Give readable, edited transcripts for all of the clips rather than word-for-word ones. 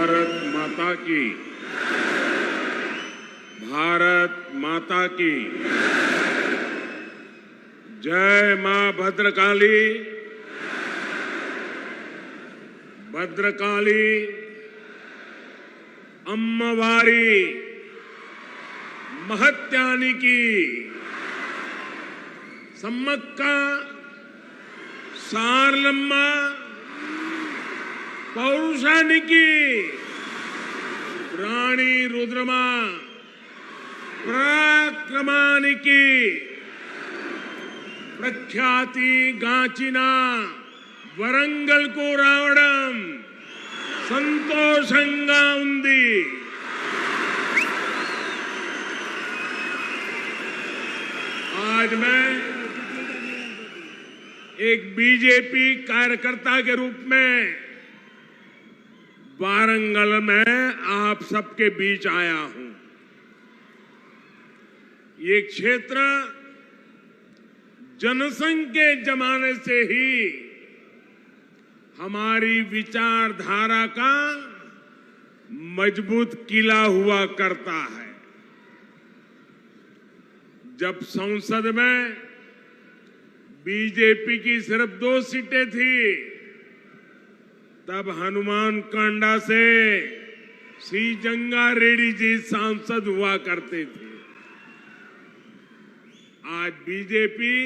भारत माता की, भारत माता की जय। मां भद्रकाली, भद्रकाली अम्मवारी महत्यानिकी सम्मक्का सारलम्मा पौरुषानिकी रानी रुद्रमा पराक्रमानिकी प्रख्याति गांचिना वरंगल को रावणम संतोषंगा उंदी। आज मैं एक बीजेपी कार्यकर्ता के रूप में वारंगल में आप सबके बीच आया हूं। ये क्षेत्र जनसंघ के जमाने से ही हमारी विचारधारा का मजबूत किला हुआ करता है। जब संसद में बीजेपी की सिर्फ 2 सीटें थी, तब हनुमान कांडा से सी जंगा रेड्डी जी सांसद हुआ करते थे। आज बीजेपी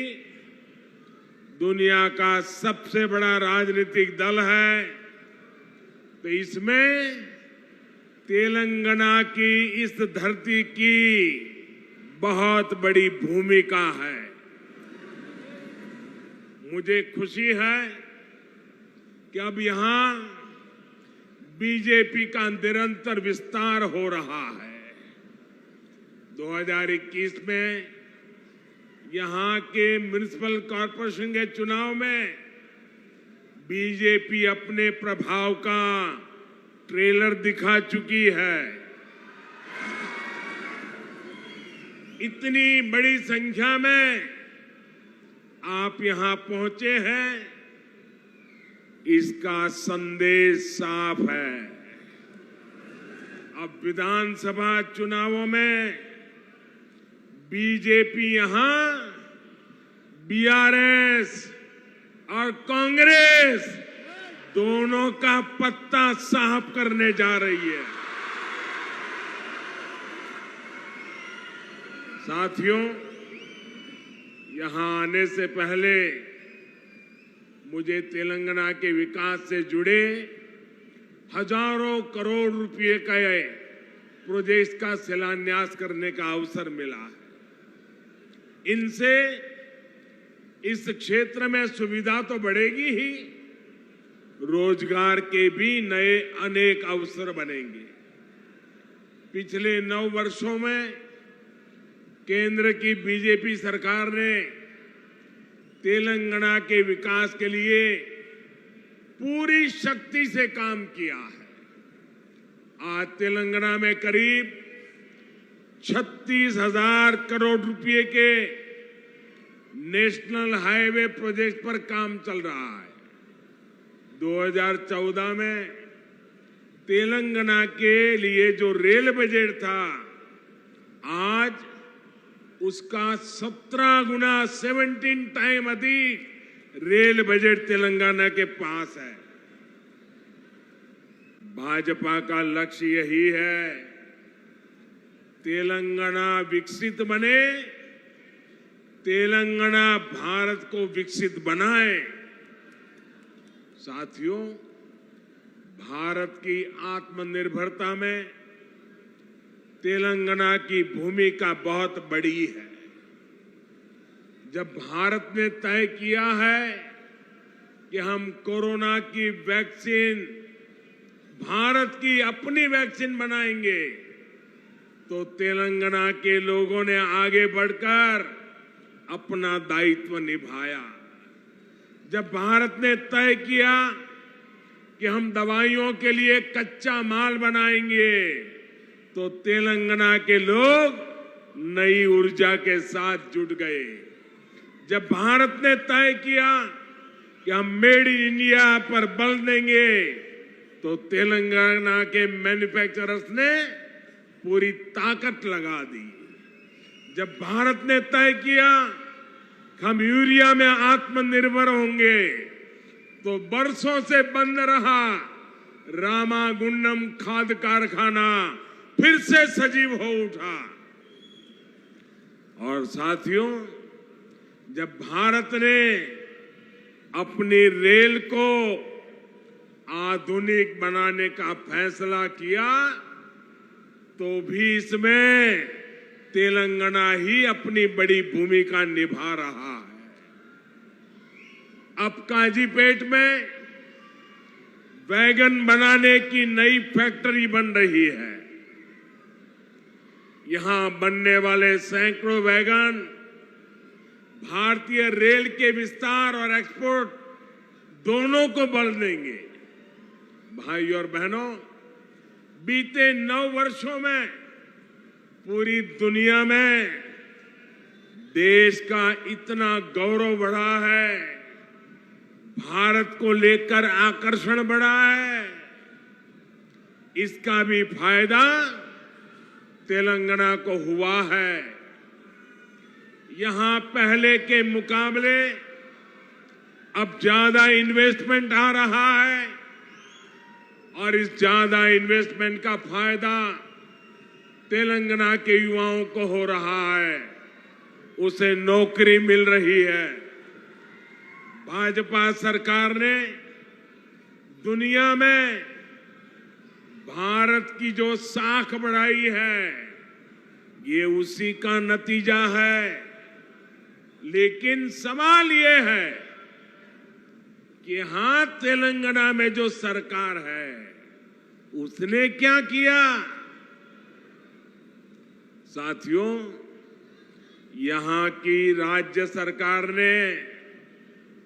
दुनिया का सबसे बड़ा राजनीतिक दल है, तो इसमें तेलंगाना की इस धरती की बहुत बड़ी भूमिका है। मुझे खुशी है कि अब यहां बीजेपी का निरंतर विस्तार हो रहा है। 2021 में यहां के म्युनिसिपल कॉरपोरेशन के चुनाव में बीजेपी अपने प्रभाव का ट्रेलर दिखा चुकी है। इतनी बड़ी संख्या में आप यहां पहुंचे हैं, इसका संदेश साफ है। अब विधानसभा चुनावों में बीजेपी यहां बीआरएस और कांग्रेस दोनों का पत्ता साफ करने जा रही है। साथियों, यहां आने से पहले मुझे तेलंगाना के विकास से जुड़े हजारों करोड़ रुपए का प्रोजेक्ट का शिलान्यास करने का अवसर मिला है। इनसे इस क्षेत्र में सुविधा तो बढ़ेगी ही, रोजगार के भी नए अनेक अवसर बनेंगे। पिछले 9 वर्षों में केंद्र की बीजेपी सरकार ने तेलंगाना के विकास के लिए पूरी शक्ति से काम किया है। आज तेलंगाना में करीब 36,000 करोड़ रुपए के नेशनल हाईवे प्रोजेक्ट पर काम चल रहा है। 2014 में तेलंगाना के लिए जो रेल बजट था, आज उसका 17 गुना 17 टाइम अधिक रेल बजट तेलंगाना के पास है। भाजपा का लक्ष्य यही है, तेलंगाना विकसित बने, तेलंगाना भारत को विकसित बनाए। साथियों, भारत की आत्मनिर्भरता में तेलंगाना की भूमिका बहुत बड़ी है। जब भारत ने तय किया है कि हम कोरोना की वैक्सीन, भारत की अपनी वैक्सीन बनाएंगे, तो तेलंगाना के लोगों ने आगे बढ़कर अपना दायित्व निभाया। जब भारत ने तय किया कि हम दवाइयों के लिए कच्चा माल बनाएंगे, तो तेलंगाना के लोग नई ऊर्जा के साथ जुट गए। जब भारत ने तय किया कि हम मेड इन इंडिया पर बल देंगे, तो तेलंगाना के मैन्युफैक्चरर्स ने पूरी ताकत लगा दी। जब भारत ने तय किया कि हम यूरिया में आत्मनिर्भर होंगे, तो बरसों से बंद रहा रामागुंडम खाद कारखाना फिर से सजीव हो उठा। और साथियों, जब भारत ने अपनी रेल को आधुनिक बनाने का फैसला किया, तो भी इसमें तेलंगाना ही अपनी बड़ी भूमिका निभा रहा है। अब काजीपेट में वैगन बनाने की नई फैक्ट्री बन रही है। यहां बनने वाले सैकड़ों वैगन भारतीय रेल के विस्तार और एक्सपोर्ट दोनों को बल देंगे। भाई और बहनों, बीते 9 वर्षों में पूरी दुनिया में देश का इतना गौरव बढ़ा है, भारत को लेकर आकर्षण बढ़ा है। इसका भी फायदा तेलंगाना को हुआ है। यहां पहले के मुकाबले अब ज्यादा इन्वेस्टमेंट आ रहा है और इस ज्यादा इन्वेस्टमेंट का फायदा तेलंगाना के युवाओं को हो रहा है, उसे नौकरी मिल रही है। भाजपा सरकार ने दुनिया में भारत की जो साख बढ़ाई है, ये उसी का नतीजा है। लेकिन सवाल ये है कि यहां तेलंगाना में जो सरकार है, उसने क्या किया? साथियों, यहां की राज्य सरकार ने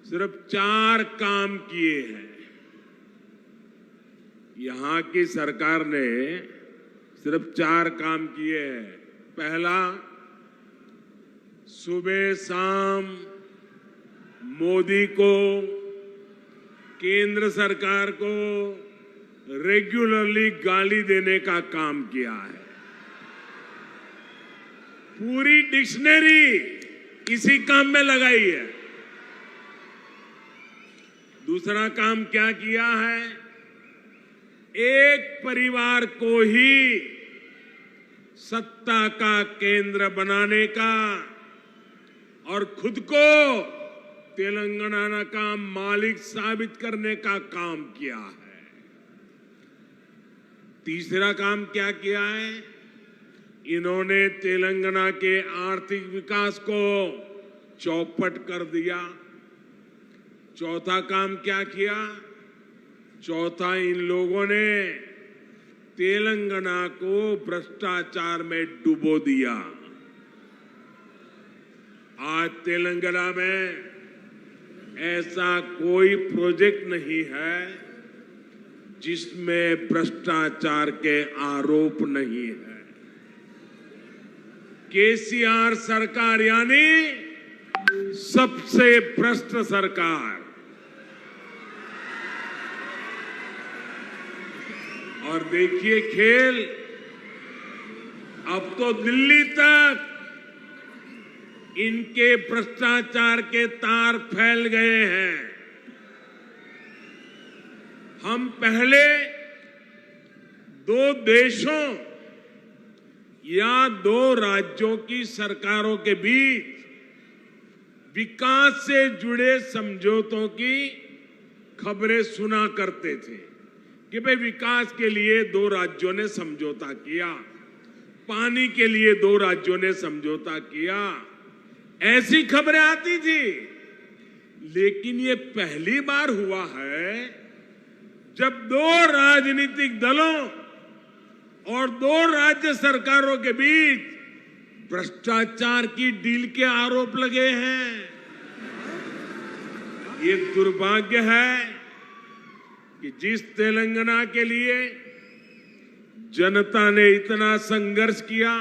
सिर्फ 4 काम किए हैं। यहां की सरकार ने सिर्फ 4 काम किए हैं। पहला, सुबह शाम मोदी को, केंद्र सरकार को रेगुलरली गाली देने का काम किया है। पूरी डिक्शनरी इसी काम में लगाई है। दूसरा काम क्या किया है? एक परिवार को ही सत्ता का केंद्र बनाने का और खुद को तेलंगाना का मालिक साबित करने का काम किया है। तीसरा काम क्या किया है? इन्होंने तेलंगाना के आर्थिक विकास को चौपट कर दिया। चौथा काम क्या किया? चौथा, इन लोगों ने तेलंगाना को भ्रष्टाचार में डुबो दिया। आज तेलंगाना में ऐसा कोई प्रोजेक्ट नहीं है जिसमें भ्रष्टाचार के आरोप नहीं है। केसीआर सरकार यानी सबसे भ्रष्ट सरकार। और देखिए खेल, अब तो दिल्ली तक इनके भ्रष्टाचार के तार फैल गए हैं। हम पहले 2 देशों या 2 राज्यों की सरकारों के बीच विकास से जुड़े समझौतों की खबरें सुना करते थे कि भाई विकास के लिए 2 राज्यों ने समझौता किया, पानी के लिए 2 राज्यों ने समझौता किया, ऐसी खबरें आती थी। लेकिन ये पहली बार हुआ है जब 2 राजनीतिक दलों और 2 राज्य सरकारों के बीच भ्रष्टाचार की डील के आरोप लगे हैं। ये दुर्भाग्य है कि जिस तेलंगाना के लिए जनता ने इतना संघर्ष किया,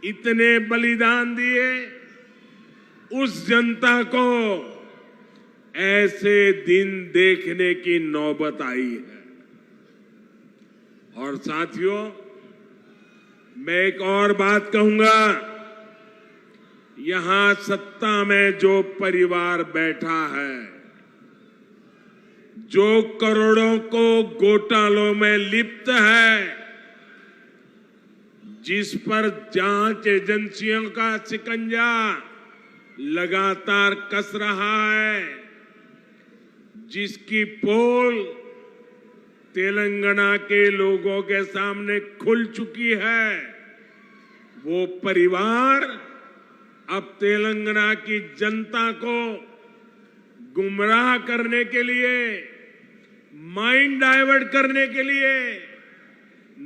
इतने बलिदान दिए, उस जनता को ऐसे दिन देखने की नौबत आई है। और साथियों, मैं एक और बात कहूंगा, यहां सत्ता में जो परिवार बैठा है, जो करोड़ों को घोटालों में लिप्त है, जिस पर जांच एजेंसियों का शिकंजा लगातार कस रहा है, जिसकी पोल तेलंगाना के लोगों के सामने खुल चुकी है, वो परिवार अब तेलंगाना की जनता को गुमराह करने के लिए, माइंड डाइवर्ट करने के लिए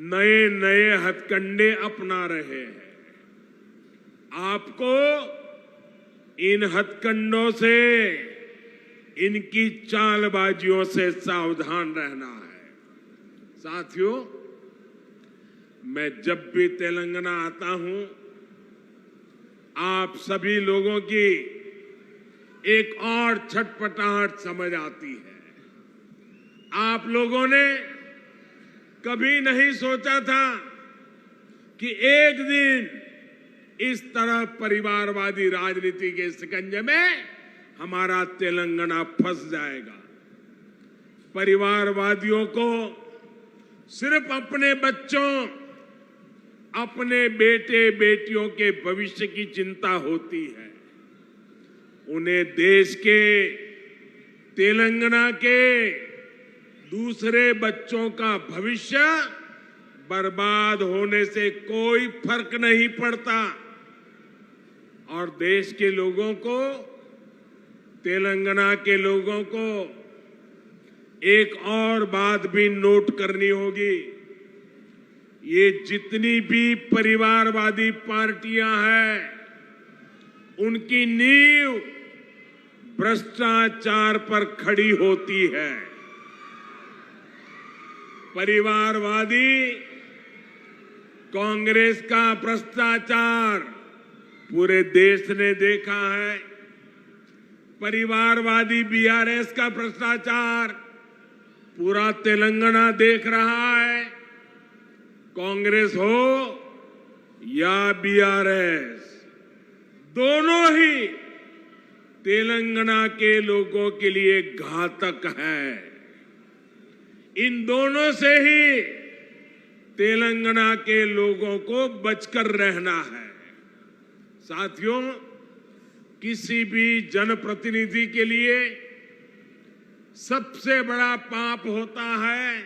नए नए हथकंडे अपना रहे हैं। आपको इन हथकंडों से, इनकी चालबाजियों से सावधान रहना है। साथियों, मैं जब भी तेलंगाना आता हूं, आप सभी लोगों की एक और छटपटाहट समझ आती है। आप लोगों ने कभी नहीं सोचा था कि एक दिन इस तरह परिवारवादी राजनीति के शिकंजे में हमारा तेलंगाना फंस जाएगा। परिवारवादियों को सिर्फ अपने बच्चों, अपने बेटे बेटियों के भविष्य की चिंता होती है। उन्हें देश के, तेलंगाना के दूसरे बच्चों का भविष्य बर्बाद होने से कोई फर्क नहीं पड़ता। और देश के लोगों को, तेलंगाना के लोगों को एक और बात भी नोट करनी होगी। ये जितनी भी परिवारवादी पार्टियां हैं, उनकी नींव भ्रष्टाचार पर खड़ी होती है। परिवारवादी कांग्रेस का भ्रष्टाचार पूरे देश ने देखा है। परिवारवादी बीआरएस का भ्रष्टाचार पूरा तेलंगाना देख रहा है। कांग्रेस हो या बीआरएस, दोनों ही तेलंगाना के लोगों के लिए घातक है। इन दोनों से ही तेलंगाना के लोगों को बचकर रहना है। साथियों, किसी भी जनप्रतिनिधि के लिए सबसे बड़ा पाप होता है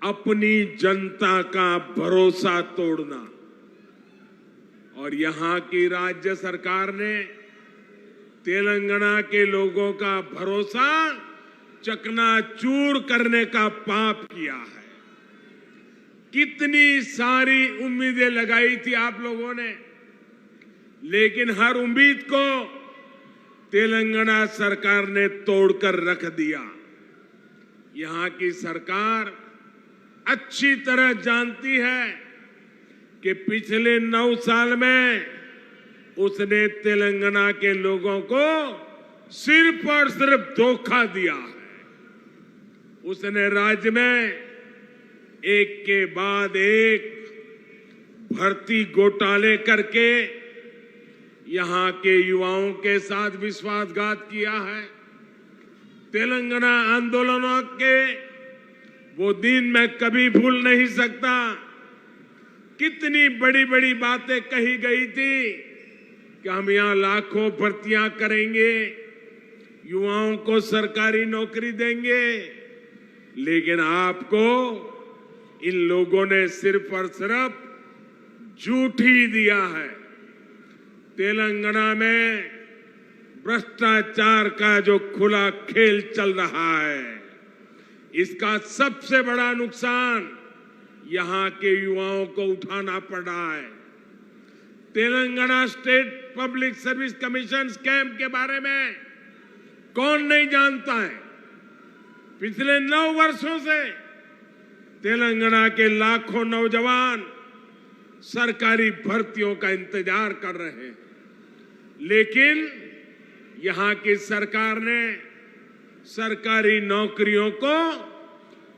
अपनी जनता का भरोसा तोड़ना। और यहां की राज्य सरकार ने तेलंगाना के लोगों का भरोसा चकनाचूर करने का पाप किया है। कितनी सारी उम्मीदें लगाई थी आप लोगों ने, लेकिन हर उम्मीद को तेलंगाना सरकार ने तोड़कर रख दिया। यहां की सरकार अच्छी तरह जानती है कि पिछले 9 साल में उसने तेलंगाना के लोगों को सिर्फ और सिर्फ धोखा दिया है। उसने राज्य में एक के बाद एक भर्ती घोटाले करके यहां के युवाओं के साथ विश्वासघात किया है। तेलंगाना आंदोलनों के वो दिन मैं कभी भूल नहीं सकता। कितनी बड़ी बड़ी बातें कही गई थी कि हम यहां लाखों भर्तियां करेंगे, युवाओं को सरकारी नौकरी देंगे, लेकिन आपको इन लोगों ने सिर्फ और सिर्फ झूठ ही दिया है। तेलंगाना में भ्रष्टाचार का जो खुला खेल चल रहा है, इसका सबसे बड़ा नुकसान यहां के युवाओं को उठाना पड़ रहा है। Telangana state public service commission scam के बारे में कौन नहीं जानता है। पिछले 9 वर्षों से तेलंगाना के लाखों नौजवान सरकारी भर्तियों का इंतजार कर रहे हैं, लेकिन यहाँ की सरकार ने सरकारी नौकरियों को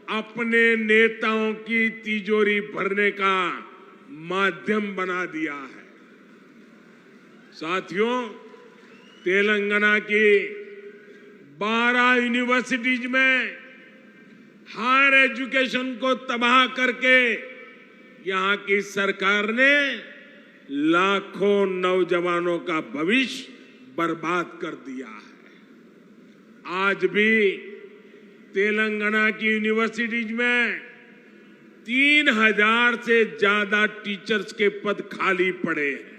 अपने नेताओं की तिजोरी भरने का माध्यम बना दिया है। साथियों, तेलंगाना की 12 यूनिवर्सिटीज में हायर एजुकेशन को तबाह करके यहाँ की सरकार ने लाखों नौजवानों का भविष्य बर्बाद कर दिया है। आज भी तेलंगाना की यूनिवर्सिटीज में 3000 से ज्यादा टीचर्स के पद खाली पड़े हैं।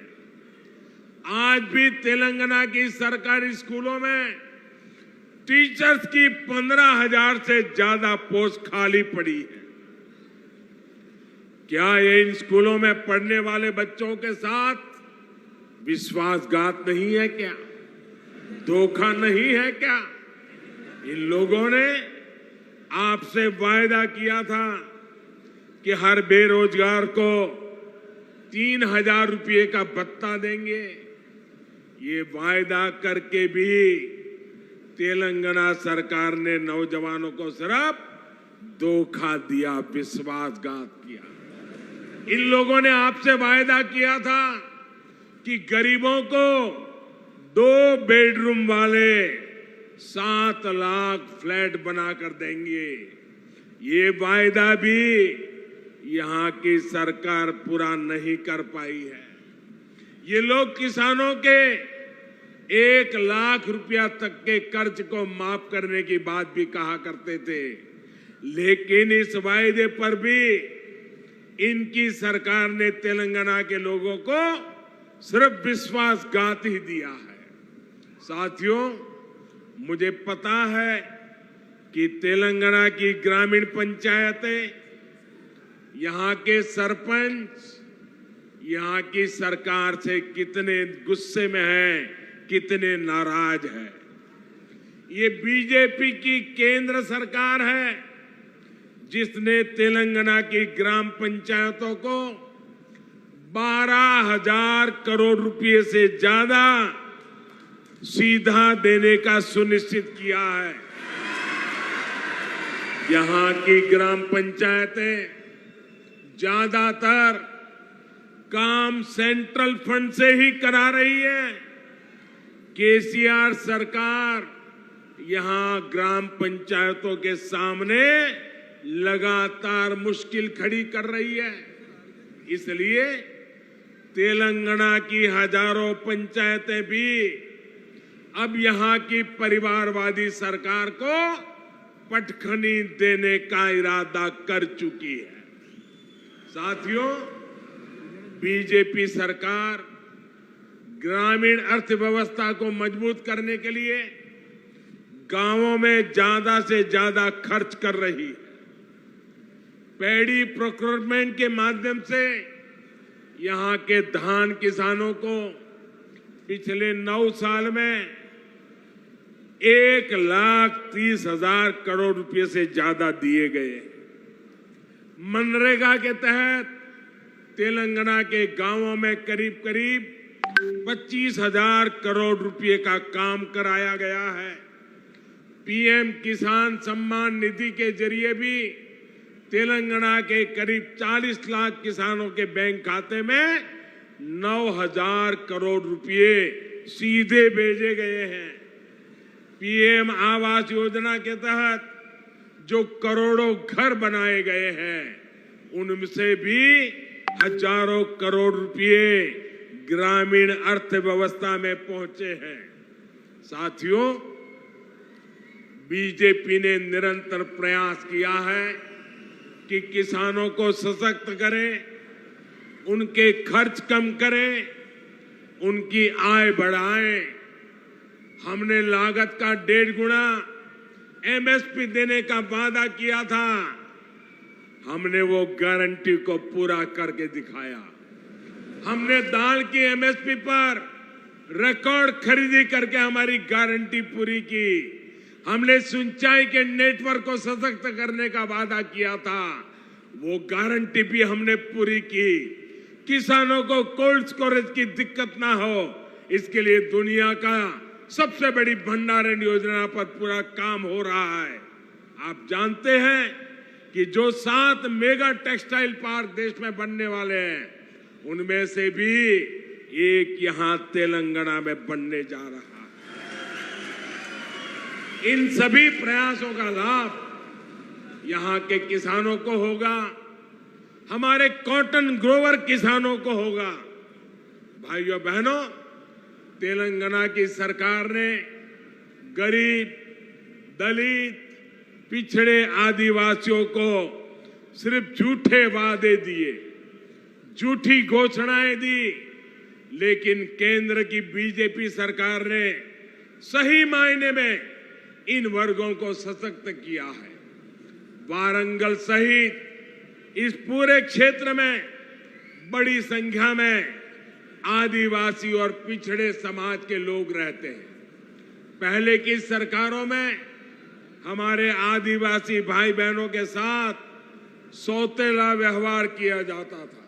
आज भी तेलंगाना की सरकारी स्कूलों में टीचर्स की 15,000 से ज्यादा पोस्ट खाली पड़ी है। क्या ये इन स्कूलों में पढ़ने वाले बच्चों के साथ विश्वासघात नहीं है क्या? धोखा नहीं है क्या? इन लोगों ने आपसे वायदा किया था कि हर बेरोजगार को 3,000 रुपये का भत्ता देंगे। ये वायदा करके भी तेलंगाना सरकार ने नौजवानों को सिर्फ धोखा दिया, विश्वासघात किया। इन लोगों ने आपसे वायदा किया था कि गरीबों को 2 बेडरूम वाले 7 लाख फ्लैट बनाकर देंगे। ये वायदा भी यहाँ की सरकार पूरा नहीं कर पाई है। ये लोग किसानों के 1 लाख रुपया तक के कर्ज को माफ करने की बात भी कहा करते थे, लेकिन इस वायदे पर भी इनकी सरकार ने तेलंगाना के लोगों को सिर्फ विश्वासघात ही दिया है। साथियों, मुझे पता है कि तेलंगाना की ग्रामीण पंचायतें, यहाँ के सरपंच यहाँ की सरकार से कितने गुस्से में हैं, कितने नाराज हैं। ये बीजेपी की केंद्र सरकार है जिसने तेलंगाना की ग्राम पंचायतों को 12,000 करोड़ रुपए से ज्यादा सीधा देने का सुनिश्चित किया है। यहाँ की ग्राम पंचायतें ज्यादातर काम सेंट्रल फंड से ही करा रही है। केसीआर सरकार यहाँ ग्राम पंचायतों के सामने लगातार मुश्किल खड़ी कर रही है। इसलिए तेलंगाना की हजारों पंचायतें भी अब यहाँ की परिवारवादी सरकार को पटखनी देने का इरादा कर चुकी है। साथियों, बीजेपी सरकार ग्रामीण अर्थव्यवस्था को मजबूत करने के लिए गांवों में ज्यादा से ज्यादा खर्च कर रही है। पैडी प्रोक्योरमेंट के माध्यम से यहाँ के धान किसानों को पिछले 9 साल में 1,30,000 करोड़ रुपए से ज्यादा दिए गए। मनरेगा के तहत तेलंगाना के गांवों में करीब करीब 25,000 करोड़ रुपए का काम कराया गया है। पीएम किसान सम्मान निधि के जरिए भी तेलंगाना के करीब 40 लाख किसानों के बैंक खाते में 9,000 करोड़ रुपए सीधे भेजे गए हैं। पीएम आवास योजना के तहत जो करोड़ों घर बनाए गए हैं, उनसे भी हजारों करोड़ रुपए ग्रामीण अर्थव्यवस्था में पहुंचे हैं। साथियों, बीजेपी ने निरंतर प्रयास किया है कि किसानों को सशक्त करें, उनके खर्च कम करें, उनकी आय बढ़ाएं। हमने लागत का 1.5 गुना एमएसपी देने का वादा किया था। हमने वो गारंटी को पूरा करके दिखाया। हमने दाल की एमएसपी पर रिकॉर्ड खरीदी करके हमारी गारंटी पूरी की। हमने सिंचाई के नेटवर्क को सशक्त करने का वादा किया था, वो गारंटी भी हमने पूरी की। किसानों को कोल्ड स्टोरेज की दिक्कत ना हो, इसके लिए दुनिया का सबसे बड़ी भंडारण योजना पर पूरा काम हो रहा है। आप जानते हैं कि जो 7 मेगा टेक्सटाइल पार्क देश में बनने वाले हैं, उनमें से भी एक यहां तेलंगाना में बनने जा रहा है। इन सभी प्रयासों का लाभ यहां के किसानों को होगा, हमारे कॉटन ग्रोवर किसानों को होगा। भाइयों बहनों, तेलंगाना की सरकार ने गरीब, दलित, पिछड़े आदिवासियों को सिर्फ झूठे वादे दिए, झूठी घोषणाएं दी, लेकिन केंद्र की बीजेपी सरकार ने सही मायने में इन वर्गों को सशक्त किया है। वारंगल सहित इस पूरे क्षेत्र में बड़ी संख्या में आदिवासी और पिछड़े समाज के लोग रहते हैं। पहले की सरकारों में हमारे आदिवासी भाई बहनों के साथ सौतेला व्यवहार किया जाता था।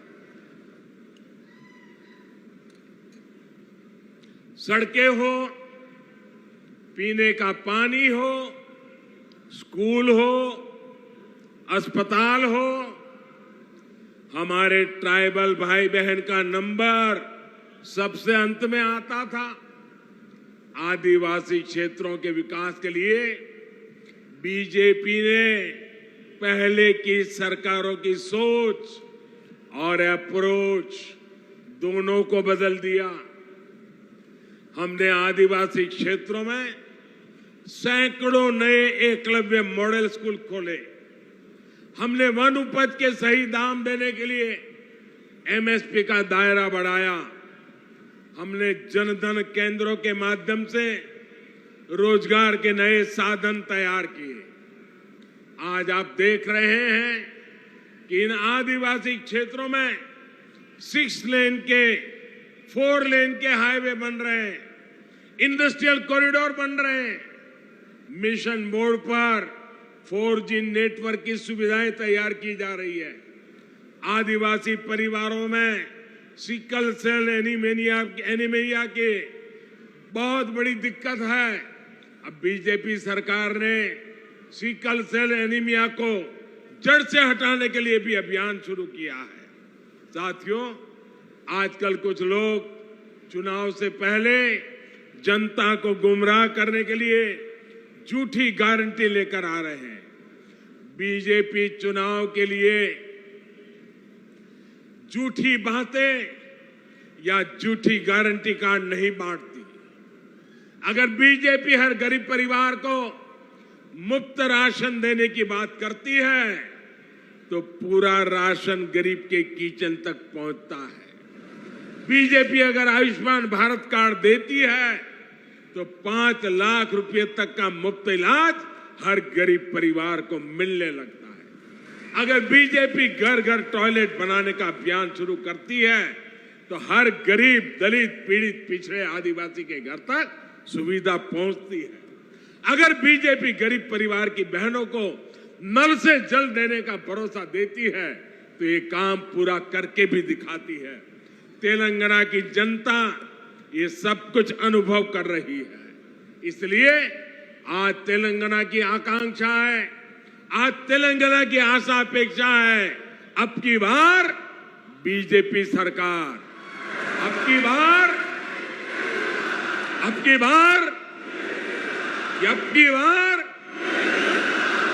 सड़कें हो, पीने का पानी हो, स्कूल हो, अस्पताल हो, हमारे ट्राइबल भाई बहन का नंबर सबसे अंत में आता था। आदिवासी क्षेत्रों के विकास के लिए बीजेपी ने पहले की सरकारों की सोच और अप्रोच दोनों को बदल दिया। हमने आदिवासी क्षेत्रों में सैकड़ों नए एकलव्य मॉडल स्कूल खोले। हमने वन उपज के सही दाम देने के लिए एमएसपी का दायरा बढ़ाया। हमने जनधन केंद्रों के माध्यम से रोजगार के नए साधन तैयार किए। आज आप देख रहे हैं कि इन आदिवासी क्षेत्रों में 6 लेन के 4 लेन के हाईवे बन रहे हैं, इंडस्ट्रियल कॉरिडोर बन रहे हैं, मिशन मोड पर 4G नेटवर्क की सुविधाएं तैयार की जा रही है। आदिवासी परिवारों में सिकल सेल एनीमिया की बहुत बड़ी दिक्कत है। अब बीजेपी सरकार ने सिकल सेल एनीमिया को जड़ से हटाने के लिए भी अभियान शुरू किया है। साथियों, आजकल कुछ लोग चुनाव से पहले जनता को गुमराह करने के लिए झूठी गारंटी लेकर आ रहे हैं। बीजेपी चुनाव के लिए झूठी बातें या झूठी गारंटी कार्ड नहीं बांटती। अगर बीजेपी हर गरीब परिवार को मुफ्त राशन देने की बात करती है, तो पूरा राशन गरीब के किचन तक पहुंचता है। बीजेपी अगर आयुष्मान भारत कार्ड देती है, तो 5 लाख रुपए तक का मुफ्त इलाज हर गरीब परिवार को मिलने लगता है। अगर बीजेपी घर घर टॉयलेट बनाने का अभियान शुरू करती है, तो हर गरीब, दलित, पीड़ित, पिछड़े आदिवासी के घर तक सुविधा पहुंचती है। अगर बीजेपी गरीब परिवार की बहनों को नल से जल देने का भरोसा देती है, तो ये काम पूरा करके भी दिखाती है। तेलंगाना की जनता ये सब कुछ अनुभव कर रही है। इसलिए आज तेलंगाना की आकांक्षा है, आज तेलंगाना की आशा अपेक्षा है, अब की बार बीजेपी सरकार, अब की बार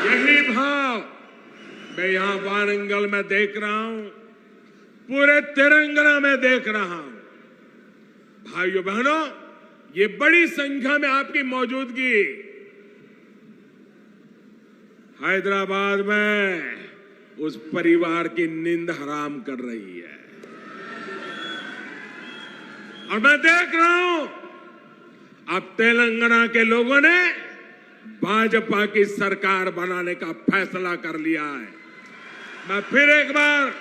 यही भाव मैं यहां वारंगल में देख रहा हूं, पूरे तेलंगाना में देख रहा हूं। भाइयों बहनों, ये बड़ी संख्या में आपकी मौजूदगी हैदराबाद में उस परिवार की नींद हराम कर रही है। और मैं देख रहा हूं अब तेलंगाना के लोगों ने भाजपा की सरकार बनाने का फैसला कर लिया है। मैं फिर एक बार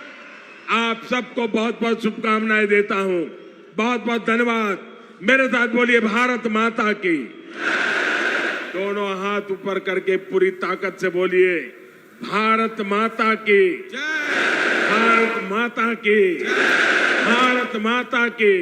आप सबको बहुत बहुत शुभकामनाएं देता हूं। बहुत बहुत धन्यवाद। मेरे साथ बोलिए भारत माता की। दोनों हाथ ऊपर करके पूरी ताकत से बोलिए भारत माता की, भारत माता की, भारत माता की।